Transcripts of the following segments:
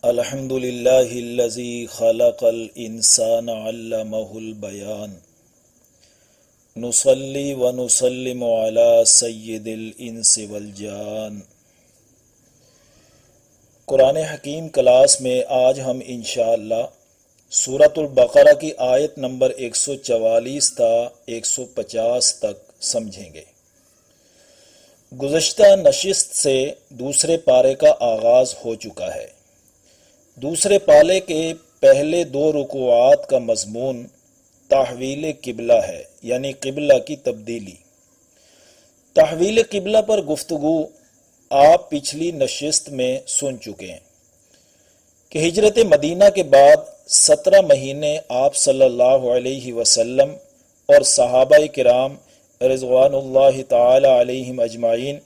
الحمد للہ الذی خلق الانسان علمہ البیان نصلی ونسلم علی سید الانس والجان۔ قرآن حکیم کلاس میں آج ہم انشاءاللہ سورۃ البقرہ کی آیت نمبر 144 تا 150 تک سمجھیں گے۔ گزشتہ نشست سے دوسرے پارے کا آغاز ہو چکا ہے۔ دوسرے پالے کے پہلے 2 رکوعات کا مضمون تحویل قبلہ ہے، یعنی قبلہ کی تبدیلی۔ تحویل قبلہ پر گفتگو آپ پچھلی نشست میں سن چکے ہیں کہ ہجرت مدینہ کے بعد 17 مہینے آپ صلی اللہ علیہ وسلم اور صحابہ کرام رضوان اللہ تعالی علیہم اجمعین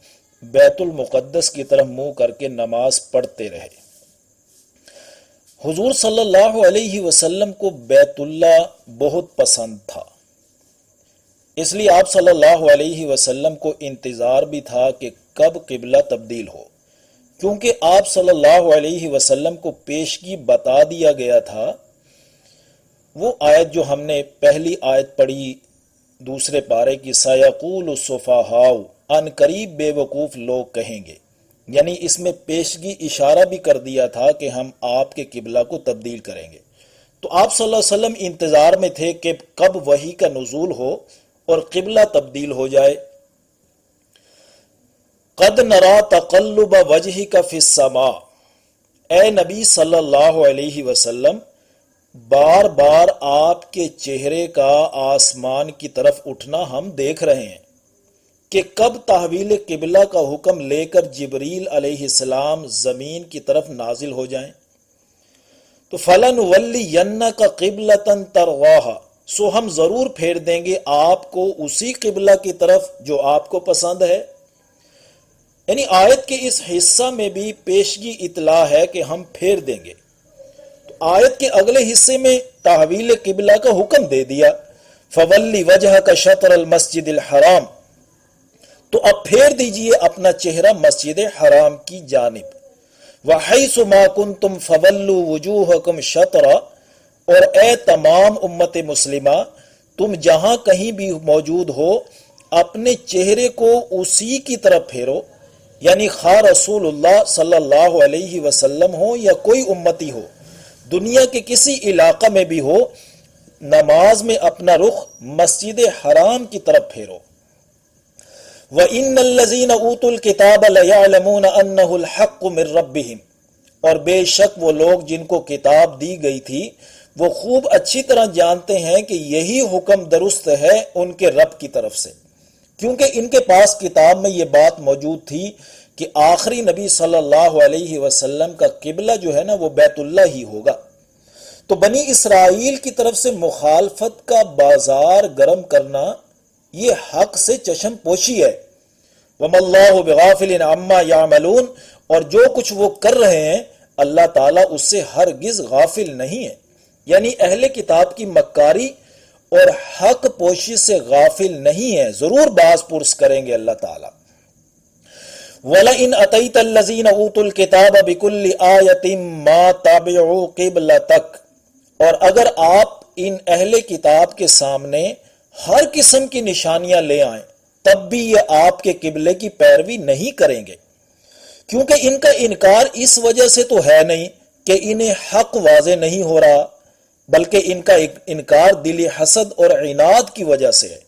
بیت المقدس کی طرف منہ کر کے نماز پڑھتے رہے۔ حضور صلی اللہ علیہ وسلم کو بیت اللہ بہت پسند تھا، اس لیے آپ صلی اللہ علیہ وسلم کو انتظار بھی تھا کہ کب قبلہ تبدیل ہو، کیونکہ آپ صلی اللہ علیہ وسلم کو پیشگی بتا دیا گیا تھا۔ وہ آیت جو ہم نے پہلی آیت پڑھی دوسرے پارے کی، سَيَقُولُ السُّفَهَاءُ، ان قریب بے وقوف لوگ کہیں گے، یعنی اس میں پیشگی اشارہ بھی کر دیا تھا کہ ہم آپ کے قبلہ کو تبدیل کریں گے۔ تو آپ صلی اللہ علیہ وسلم انتظار میں تھے کہ کب وحی کا نزول ہو اور قبلہ تبدیل ہو جائے۔ قد نرا تقلب وجہک فی السماء، اے نبی صلی اللہ علیہ وسلم، بار بار آپ کے چہرے کا آسمان کی طرف اٹھنا ہم دیکھ رہے ہیں کہ کب تحویل قبلہ کا حکم لے کر جبریل علیہ السلام زمین کی طرف نازل ہو جائیں۔ تو فَلَنُوَلِّيَنَّكَ قِبْلَةً تَرْضَاهَا، سو ہم ضرور پھیر دیں گے آپ کو اسی قبلہ کی طرف جو آپ کو پسند ہے۔ یعنی آیت کے اس حصہ میں بھی پیشگی اطلاع ہے کہ ہم پھیر دیں گے۔ تو آیت کے اگلے حصے میں تحویل قبلہ کا حکم دے دیا، فَوَلِّ وَجْهَكَ شَطْرَ الْمَسْجِدِ الْحَرَامِ، تو اب پھیر دیجئے اپنا چہرہ مسجد حرام کی جانب۔ وَحَيْثُ مَا كُنْتُمْ فَوَلُّوا وُجُوهَكُمْ شَطْرَ، اور اے تمام امت مسلمہ، تم جہاں کہیں بھی موجود ہو اپنے چہرے کو اسی کی طرف پھیرو، یعنی خواہ رسول اللہ صلی اللہ علیہ وسلم ہو یا کوئی امتی ہو، دنیا کے کسی علاقہ میں بھی ہو، نماز میں اپنا رخ مسجد حرام کی طرف پھیرو۔ وَإِنَّ الَّذِينَ أُوتُوا الْكِتَابَ لَيَعْلَمُونَ أَنَّهُ الْحَقُّ مِنْ رَبِّهِمْ، اور بے شک وہ لوگ جن کو کتاب دی گئی تھی وہ خوب اچھی طرح جانتے ہیں کہ یہی حکم درست ہے ان کے رب کی طرف سے، کیونکہ ان کے پاس کتاب میں یہ بات موجود تھی کہ آخری نبی صلی اللہ علیہ وسلم کا قبلہ جو ہے نا وہ بیت اللہ ہی ہوگا۔ تو بنی اسرائیل کی طرف سے مخالفت کا بازار گرم کرنا یہ حق سے چشم پوشی ہے۔ وَمَا اللَّهُ بِغَافِلٍ عَمَّا يَعْمَلُونَ، اور جو کچھ وہ کر رہے ہیں اللہ تعالیٰ اس سے ہرگز غافل نہیں ہے، یعنی اہل کتاب کی مکاری اور حق پوشی سے غافل نہیں ہے، ضرور باز پرس کریں گے اللہ تعالیٰ۔ وَلَئِنْ أَتَيْتَ الَّذِينَ أُوتُوا الْكِتَابَ بِكُلِّ آيَةٍ مَا تَابِعُوا قِبْلَتَكَ، اور اگر آپ ان اہل کتاب کے سامنے ہر قسم کی نشانیاں لے آئیں تب بھی یہ آپ کے قبلے کی پیروی نہیں کریں گے، کیونکہ ان کا انکار اس وجہ سے تو ہے نہیں کہ انہیں حق واضح نہیں ہو رہا، بلکہ ان کا انکار دلی حسد اور عناد کی وجہ سے ہے۔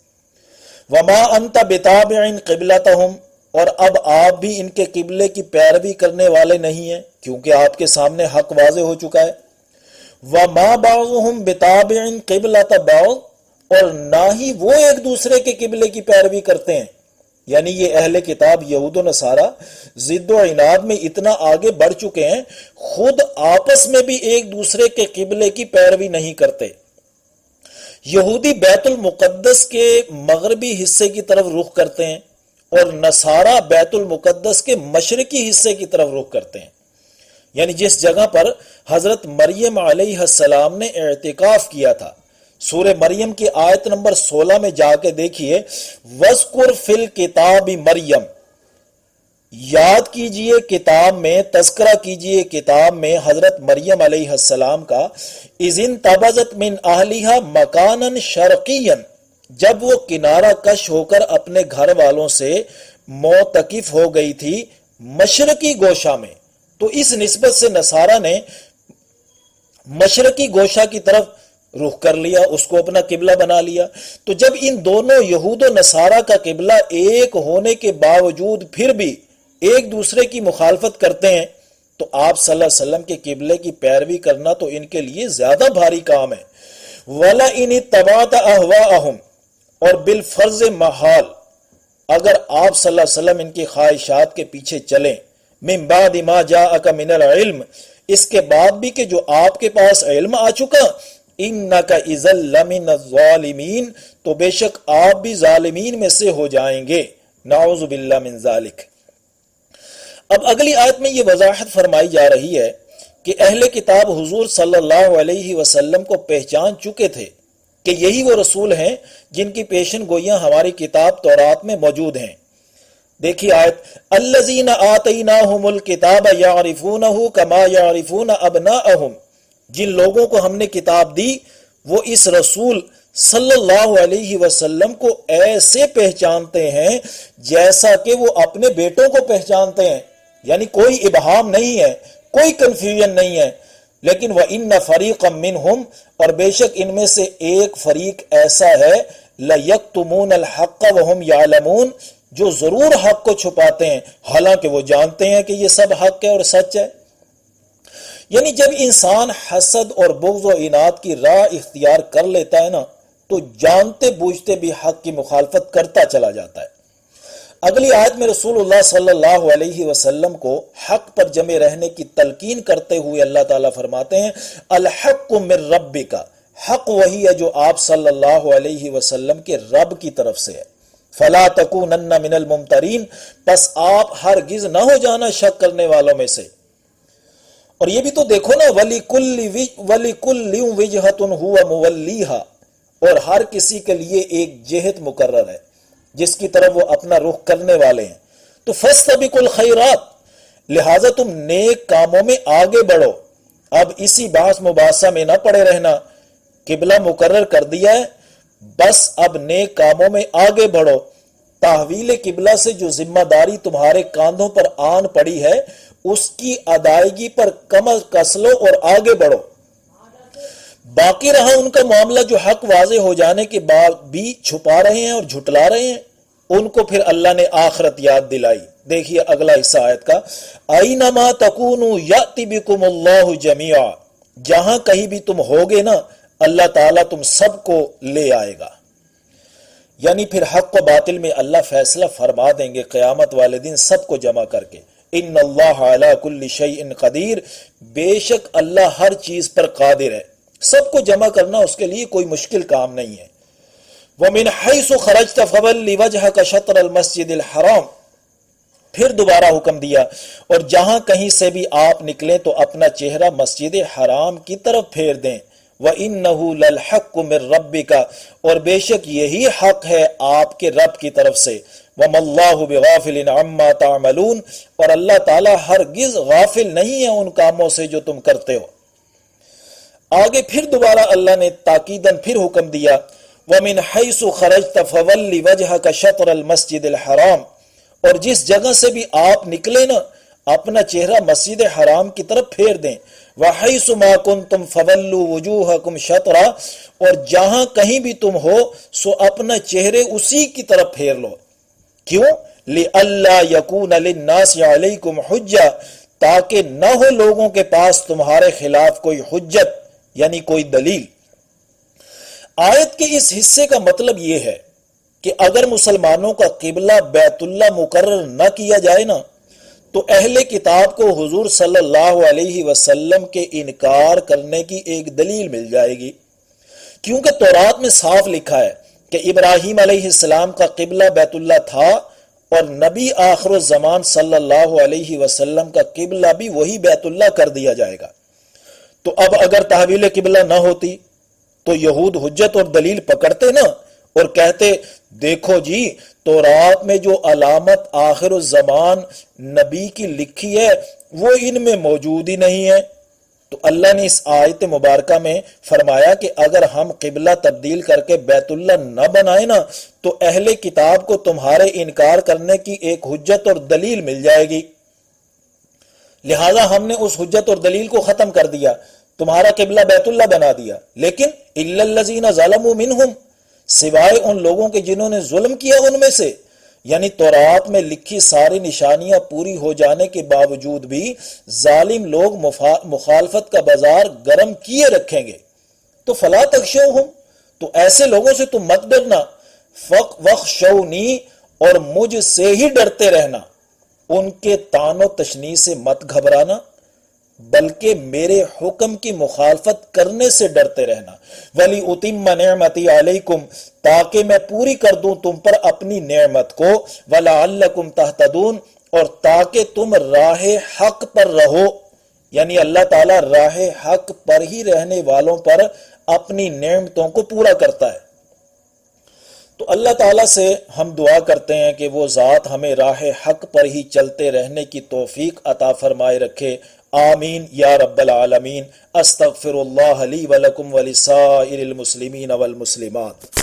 وَمَا أَنْتَ بِتَابِعٍ قِبْلَتَهُمْ، اور اب آپ بھی ان کے قبلے کی پیروی کرنے والے نہیں ہیں کیونکہ آپ کے سامنے حق واضح ہو چکا ہے۔ وَمَا بَعْضُهُمْ بِتَابِعٍ قِبْلَةَ بَعْضٍ، اور نہ ہی وہ ایک دوسرے کے قبلے کی پیروی کرتے ہیں، یعنی یہ اہل کتاب یہود و نصارہ ضد و عناد میں اتنا آگے بڑھ چکے ہیں، خود آپس میں بھی ایک دوسرے کے قبلے کی پیروی نہیں کرتے۔ یہودی بیت المقدس کے مغربی حصے کی طرف رخ کرتے ہیں اور نصارہ بیت المقدس کے مشرقی حصے کی طرف رخ کرتے ہیں، یعنی جس جگہ پر حضرت مریم علیہ السلام نے اعتکاف کیا تھا۔ سورہ مریم کی آیت نمبر 16 میں جا کے دیکھیے، وَاذْكُرْ فِي الْكِتَابِ مریم، یاد کیجئے کتاب میں، تذکرہ کیجئے کتاب میں حضرت مریم علیہ السلام کا، اذ انتبذت من اہلہا مکانا شرقیا، جب وہ کنارہ کش ہو کر اپنے گھر والوں سے معتکف ہو گئی تھی مشرقی گوشہ میں۔ تو اس نسبت سے نصارہ نے مشرقی گوشہ کی طرف رخ کر لیا، اس کو اپنا قبلہ بنا لیا۔ تو جب ان دونوں یہود و نصارہ کا قبلہ ایک ہونے کے باوجود پھر بھی ایک دوسرے کی مخالفت کرتے ہیں، تو آپ صلی اللہ علیہ وسلم کے قبلے کی پیروی کرنا تو ان کے لیے زیادہ بھاری کام ہے۔ وَلَئِنِ اتَّبَعْتَ أَهْوَاءَهُمْ، اور بالفرض محال اگر آپ صلی اللہ علیہ وسلم ان کی خواہشات کے پیچھے چلیں، من بعد ما جاءک من العلم، اس کے بعد بھی کہ جو آپ کے پاس علم آ چکا، انک اذا لمن الظالمین، تو بے شک آپ بھی ظالمین میں سے ہو جائیں گے، نعوذ باللہ من ذالک۔ اب اگلی آیت میں یہ وضاحت فرمائی جا رہی ہے کہ اہل کتاب حضور صلی اللہ علیہ وسلم کو پہچان چکے تھے کہ یہی وہ رسول ہیں جن کی پیشن گوئیاں ہماری کتاب تورات میں موجود ہیں۔ دیکھیے آیت، الذین آتیناہم الکتاب یعرفونہ کما یعرفون ابناءہم، جن لوگوں کو ہم نے کتاب دی وہ اس رسول صلی اللہ علیہ وسلم کو ایسے پہچانتے ہیں جیسا کہ وہ اپنے بیٹوں کو پہچانتے ہیں، یعنی کوئی ابہام نہیں ہے، کوئی کنفیوژن نہیں ہے۔ لیکن وَإِنَّ فَرِيقًا مِّنْهُمْ، اور بے شک ان میں سے ایک فریق ایسا ہے، لَيَكْتُمُونَ الْحَقَّ وَهُمْ يَعْلَمُونَ، جو ضرور حق کو چھپاتے ہیں حالانکہ وہ جانتے ہیں کہ یہ سب حق ہے اور سچ ہے۔ یعنی جب انسان حسد اور بغض و عناد کی راہ اختیار کر لیتا ہے نا، تو جانتے بوجھتے بھی حق کی مخالفت کرتا چلا جاتا ہے۔ اگلی آیت میں رسول اللہ صلی اللہ علیہ وسلم کو حق پر جمے رہنے کی تلقین کرتے ہوئے اللہ تعالیٰ فرماتے ہیں، الحق من ربک، حق وہی ہے جو آپ صلی اللہ علیہ وسلم کے رب کی طرف سے ہے، فلا تکونن من الممترین، پس آپ ہرگز نہ ہو جانا شک کرنے والوں میں سے۔ اور یہ بھی تو دیکھو نا، وَلِكُلِّ وِجْهَةٌ هُوَ مُوَلِّيهَا، اور ہر کسی کے لیے ایک جہت مقرر ہے جس کی طرف وہ اپنا رخ کرنے والے ہیں۔ تو فَاسْتَبِقُوا الْخَيْرَاتِ، لہٰذا تم نیک کاموں میں آگے بڑھو۔ اب اسی بحث مباحثہ میں نہ پڑے رہنا، قبلہ مقرر کر دیا ہے، بس اب نیک کاموں میں آگے بڑھو۔ تحویل قبلہ سے جو ذمہ داری تمہارے کاندھوں پر آن پڑی ہے اس کی ادائیگی پر کمر کس لو اور آگے بڑھو۔ باقی رہا ان کا معاملہ جو حق واضح ہو جانے کے بعد بھی چھپا رہے ہیں اور جھٹلا رہے ہیں، ان کو پھر اللہ نے آخرت یاد دلائی۔ دیکھیے اگلا حصہ آیت کا، اینما تکونوا یأتی بکم اللہ جمیعا، جہاں کہیں بھی تم ہوگے نا اللہ تعالیٰ تم سب کو لے آئے گا۔ یعنی پھر حق و باطل میں اللہ فیصلہ فرما دیں گے قیامت والے دن سب کو جمع کر کے۔ ان اللہ علی کل شیء قدیر، بے شک اللہ ہر چیز پر قادر ہے، سب کو جمع کرنا اس کے لیے کوئی مشکل کام نہیں ہے۔ وَمِنْ حَيْثُ خَرَجْتَ فَوَلِّ وَجْهَكَ شَطْرَ الْمَسْجِدِ الْحَرَامِ، پھر دوبارہ حکم دیا، اور جہاں کہیں سے بھی آپ نکلیں تو اپنا چہرہ مسجد حرام کی طرف پھیر دیں۔ وَإِنَّهُ لَلْحَقُّ مِنْ رَبِّكَ، اور بے شک یہی حق ہے آپ کے رب کی طرف سے۔ وَمَا اللَّهُ بِغَافِلٍ عَمَّا تَعْمَلُونَ، اور اللہ تعالیٰ ہرگز غافل نہیں ہے ان کاموں سے جو تم کرتے ہو۔ آگے پھر دوبارہ اللہ نے تاکیداً پھر حکم دیا، وَمِنْ حَيْثُ خَرَجْتَ فَوَلِّ وَجْهَكَ شَطْرَ الْمَسْجِدِ الْحَرَامِ، اور جس جگہ سے بھی آپ نکلے نا اپنا چہرہ مسجد حرام کی طرف پھیر دیں۔ وَحَيْثُ مَا كُنْتُمْ فَوَلُّوا وُجُوهَكُمْ شَطْرًا، اور جہاں کہیں بھی تم ہو سو اپنا چہرے اسی کی طرف پھیر لو۔ کیوں؟ لِأَلَّا يَكُونَ لِلنَّاسِ عَلَيْكُمْ حُجَّةٌ، تاکہ نہ ہو لوگوں کے پاس تمہارے خلاف کوئی حجت، یعنی کوئی دلیل۔ آیت کے اس حصے کا مطلب یہ ہے کہ اگر مسلمانوں کا قبلہ بیت اللہ مقرر نہ کیا جائے نا تو اہل کتاب کو حضور صلی اللہ علیہ وسلم کے انکار کرنے کی ایک دلیل مل جائے گی، کیونکہ تورات میں صاف لکھا ہے کہ ابراہیم علیہ السلام کا قبلہ بیت اللہ تھا، اور نبی آخر الزمان صلی اللہ علیہ وسلم کا قبلہ بھی وہی بیت اللہ کر دیا جائے گا۔ تو اب اگر تحویل قبلہ نہ ہوتی تو یہود حجت اور دلیل پکڑتے نا اور کہتے دیکھو جی تورات میں جو علامت آخر الزمان نبی کی لکھی ہے وہ ان میں موجود ہی نہیں ہے۔ تو اللہ نے اس آیت مبارکہ میں فرمایا کہ اگر ہم قبلہ تبدیل کر کے بیت اللہ نہ بنائیں نا تو اہل کتاب کو تمہارے انکار کرنے کی ایک حجت اور دلیل مل جائے گی، لہذا ہم نے اس حجت اور دلیل کو ختم کر دیا، تمہارا قبلہ بیت اللہ بنا دیا۔ لیکن الا الذین ظلموا منہم، سوائے ان لوگوں کے جنہوں نے ظلم کیا ان میں سے، یعنی تورات میں لکھی ساری نشانیاں پوری ہو جانے کے باوجود بھی ظالم لوگ مخالفت کا بازار گرم کیے رکھیں گے، تو فلا تخشوہم، تو ایسے لوگوں سے تم مت ڈرنا، وخشونی، اور مجھ سے ہی ڈرتے رہنا، ان کے طعن و تشنیع سے مت گھبرانا، بلکہ میرے حکم کی مخالفت کرنے سے ڈرتے رہنا۔ وَلِأُتِمَّ نِعْمَتِي عَلَيْكُمْ، تاکہ میں پوری کر دوں تم پر اپنی نعمت کو، وَلَعَلَّكُمْ تَهْتَدُونَ، اور تاکہ تم راہ حق پر رہو، یعنی اللہ تعالیٰ راہ حق پر ہی رہنے والوں پر اپنی نعمتوں کو پورا کرتا ہے۔ تو اللہ تعالیٰ سے ہم دعا کرتے ہیں کہ وہ ذات ہمیں راہ حق پر ہی چلتے رہنے کی توفیق عطا فرمائے رکھے، آمین یا رب العالمین۔ استغفر اللہ لی ولکم ولسائر المسلمین والمسلمات۔